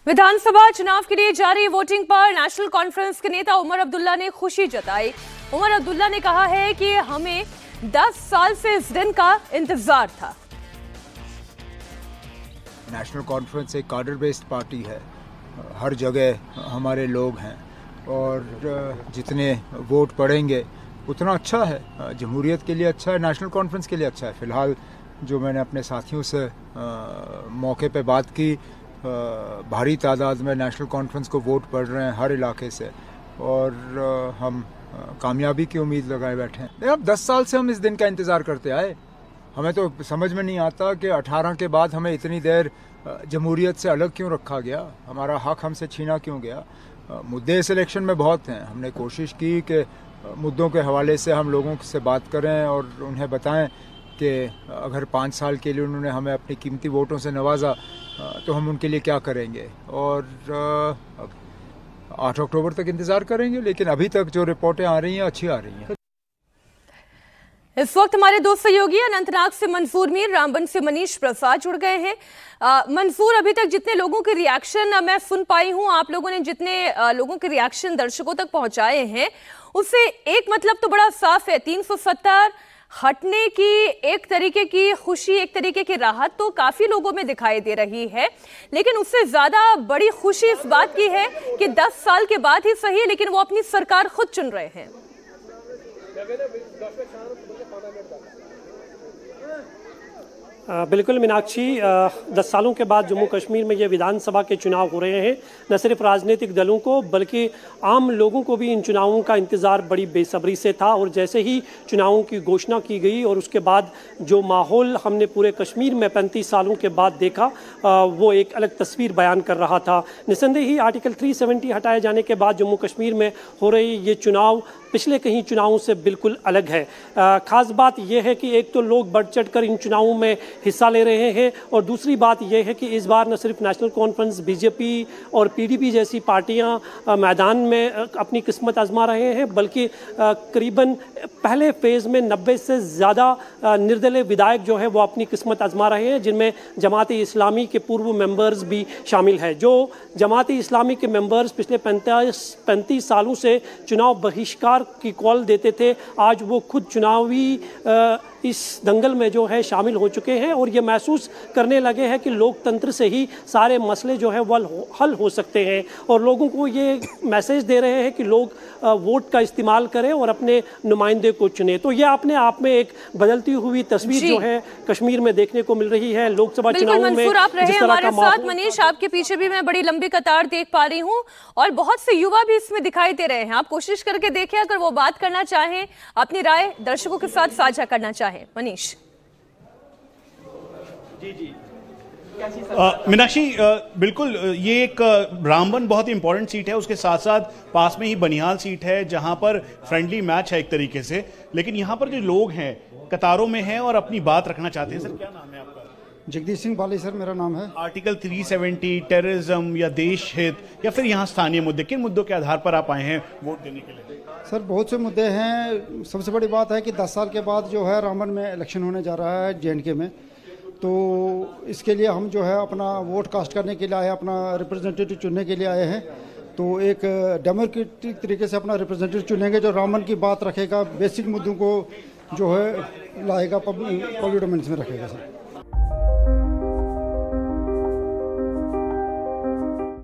विधानसभा चुनाव के लिए जारी वोटिंग पर नेशनल कॉन्फ्रेंस के नेता उमर अब्दुल्ला ने खुशी जताई। उमर अब्दुल्ला ने कहा है कि हमें 10 साल से इस दिन का इंतजार था। नेशनल कॉन्फ्रेंस एक कार्डर बेस्ड पार्टी है, हर जगह हमारे लोग हैं और जितने वोट पड़ेंगे उतना अच्छा है, जमहूरियत के लिए अच्छा है, नेशनल कॉन्फ्रेंस के लिए अच्छा है। फ़िलहाल जो मैंने अपने साथियों से मौके पे बात की, भारी तादाद में नेशनल कॉन्फ्रेंस को वोट पड़ रहे हैं हर इलाके से और हम कामयाबी की उम्मीद लगाए बैठे हैं। अब 10 साल से हम इस दिन का इंतज़ार करते आए। हमें तो समझ में नहीं आता कि 18 के बाद हमें इतनी देर जमहूरियत से अलग क्यों रखा गया, हमारा हक हमसे छीना क्यों गया। मुद्दे इस इलेक्शन में बहुत हैं। हमने कोशिश की कि मुद्दों के हवाले से हम लोगों से बात करें और उन्हें बताएं कि अगर 5 साल के लिए उन्होंने हमें अपनी कीमती वोटों से नवाजा तो हम उनके लिए क्या करेंगे। और 8 अक्टूबर तक इंतज़ार करेंगे, लेकिन अभी तक जो रिपोर्टें आ रही हैं अच्छी आ रही हैं। इस वक्त हमारे दो सहयोगी अनंतनाग से मंसूर मीर, रामबन से मनीष प्रसाद जुड़ गए हैं। मंसूर, अभी तक जितने लोगों के रिएक्शन मैं सुन पाई हूं, आप लोगों ने जितने लोगों के रिएक्शन दर्शकों तक पहुंचाए हैं, उससे एक मतलब तो बड़ा साफ है, 370 हटने की एक तरीके की खुशी, एक तरीके की राहत तो काफी लोगों में दिखाई दे रही है, लेकिन उससे ज्यादा बड़ी खुशी इस बात की है कि 10 साल के बाद ही सही, लेकिन वो अपनी सरकार खुद चुन रहे हैं। बिल्कुल मीनाक्षी, 10 सालों के बाद जम्मू कश्मीर में ये विधानसभा के चुनाव हो रहे हैं। न सिर्फ राजनीतिक दलों को बल्कि आम लोगों को भी इन चुनावों का इंतज़ार बड़ी बेसब्री से था और जैसे ही चुनावों की घोषणा की गई और उसके बाद जो माहौल हमने पूरे कश्मीर में 35 सालों के बाद देखा, वो एक अलग तस्वीर बयान कर रहा था। निस्संदेह ही आर्टिकल 370 हटाए जाने के बाद जम्मू कश्मीर में हो रही ये चुनाव पिछले कहीं चुनावों से बिल्कुल अलग है। खास बात यह है कि एक तो लोग बढ़ चढ़ कर इन चुनावों में हिस्सा ले रहे हैं और दूसरी बात यह है कि इस बार न सिर्फ नेशनल कॉन्फ्रेंस, बीजेपी और पीडीपी जैसी पार्टियां मैदान में अपनी किस्मत आजमा रहे हैं, बल्कि करीबन पहले फेज़ में 90 से ज़्यादा निर्दलीय विधायक जो है वो अपनी किस्मत आजमा रहे हैं, जिनमें जमात-ए इस्लामी के पूर्व मेंबर्स भी शामिल हैं। जो जमात-ए इस्लामी के मेंबर्स पिछले 35 सालों से चुनाव बहिष्कार की कॉल देते थे, आज वो खुद चुनावी इस दंगल में जो है शामिल हो चुके हैं और ये महसूस करने लगे हैं कि लोकतंत्र से ही सारे मसले जो है वो हल हो सकते हैं और लोगों को ये मैसेज दे रहे हैं कि लोग वोट का इस्तेमाल करें और अपने नुमाइंदे को चुने। तो ये अपने आप में एक बदलती हुई तस्वीर जो है कश्मीर में देखने को मिल रही है। लोकसभा चुनावों में आप रहे हमारे साथ। मनीष, आपके पीछे भी मैं बड़ी लंबी कतार देख पा रही हूँ और बहुत से युवा भी इसमें दिखाई दे रहे हैं। आप कोशिश करके देखें, अगर वो बात करना चाहें, अपनी राय दर्शकों के साथ साझा करना चाहें। मनीष जी मीनाक्षी, बिल्कुल ये एक रामबन बहुत ही इंपॉर्टेंट सीट है, उसके साथ साथ पास में ही बनिहाल सीट है जहां पर फ्रेंडली मैच है एक तरीके से, लेकिन यहां पर जो लोग हैं कतारों में हैं और अपनी बात रखना चाहते हैं। सर, क्या नाम है आपका? जगदीश सिंह बाली सर मेरा नाम है। आर्टिकल 370, टेररिज्म या देश हित या फिर यहाँ स्थानीय मुद्दे, किन मुद्दों के आधार पर आप आए हैं वोट देने के लिए? सर, बहुत से मुद्दे हैं। सबसे बड़ी बात है कि 10 साल के बाद जो है रामबन में इलेक्शन होने जा रहा है JNK में, तो इसके लिए हम जो है अपना वोट कास्ट करने के लिए आए, अपना रिप्रेजेंटेटिव चुनने के लिए आए हैं। तो एक डेमोक्रेटिक तरीके से अपना रिप्रेजेंटेटिव चुनेंगे जो रामबन की बात रखेगा, बेसिक मुद्दों को जो है लाएगा, पब्लिक डोमेन में रखेगा। सर,